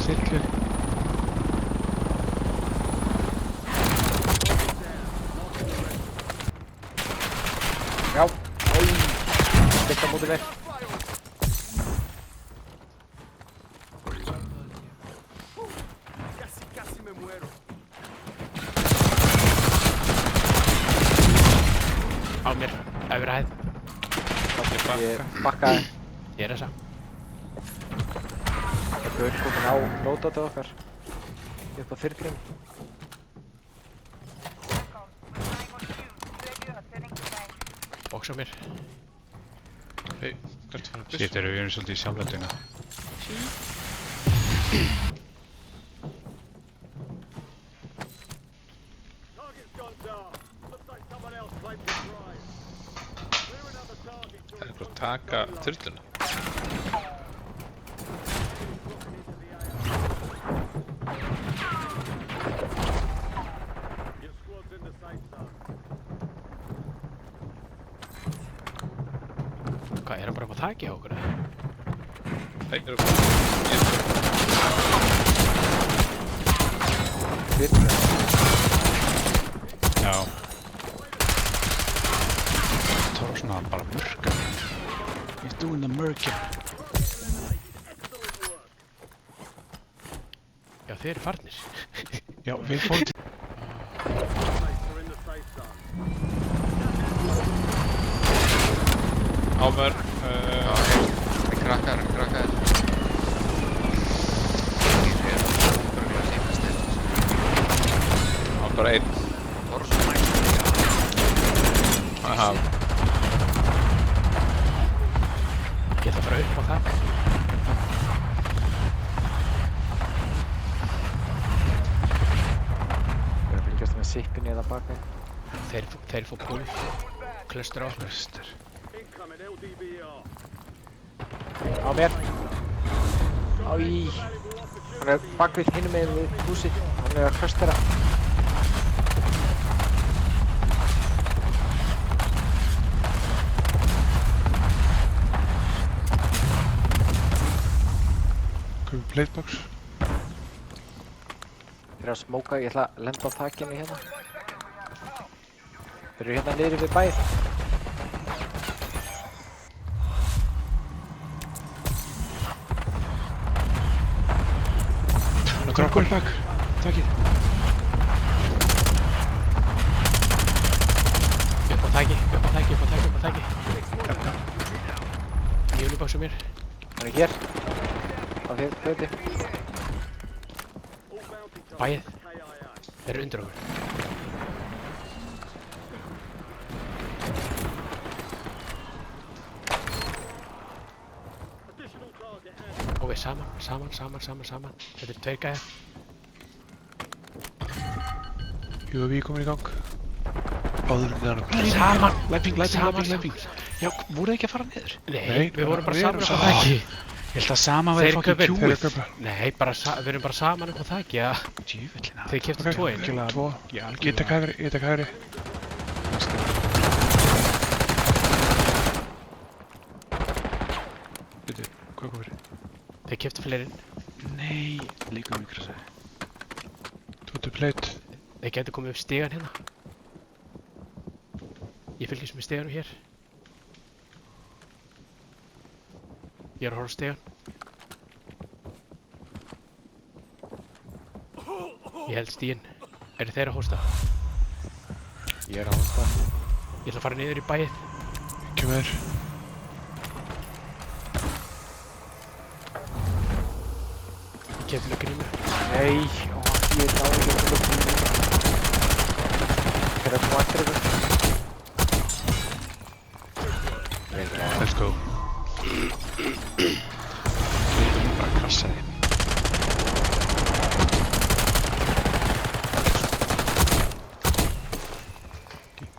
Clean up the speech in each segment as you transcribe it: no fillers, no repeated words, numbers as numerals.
Þyrlu. Já, Stikka móti mér. Á mér, efri hæð. Ég bakkaði. Ég þessa. Það er gaur komin á nótatið okkar. Upp á þyrlum. Box á mér. Hei, hvert fara byssu? Shit, við erum svolítið í sjálfveldina. Það er bara að taka þyrluna. Hvað, er hann bara upp á þaki hjá okkur? eða? Nei, eru Þyrlum. Já. Það var svona bara mörka. He's doing the murking. Já, þeir eru farnir. Já, við fórum til... á mér. Það krakkar. Á bara einn. Aha. Ég ætla bara upp á þak. Ég er að fylgjast með sippinni eða baka. Þeir fór púl. Klustur á okkur. Á mér. Í. Hann er bakvið hinum meginn við húsið. Hann er að klöstera. Komum platebox. Þeir eru að smóka. Ég ætla að lenda á þakinu hérna. Þeir eru hérna niðri við bæð. Krokkar bak. Takkið. Upp á þaki. Mjölubáks á mér. Hann er hér. Á þér, hlauti. Bæið. Þeir eru undir okkur. Og við saman. Þetta er tveir gæjar. UAV komin í gang. Báður neðan okkur. Saman. Lamping. Já, voruð þið ekki að fara niður? Nei, við vorum bara við saman erum upp á saman. þaki. Ég held að sama Þeir væri fucking kaupa- kjúið. Nei, við erum bara saman upp á þaki, já. Djúvillina. Þeir keyptu tvo inn. Tvo. Ég tek hægri. Veitu, hvað kom fyrir? Þeir keyptu fleiri. Nei, líka mikrosæði. Tóttu plate. Þeir getur komið upp stigan hérna. Ég fylgist með stiganum hér. Ég er að horfa á stigan. Ég held stíginn. Eru þeir að hósta? Ég er á hósta. Ég ætla að fara niður í bæið. Ekki meður. Ég kemur með grímu. Nei, ég er dáið ekki að lukka. Þeir eru á eftir ykkur. Let's go. Bara krassaði.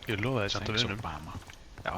Ég lofaði samt að við vinnum. Já.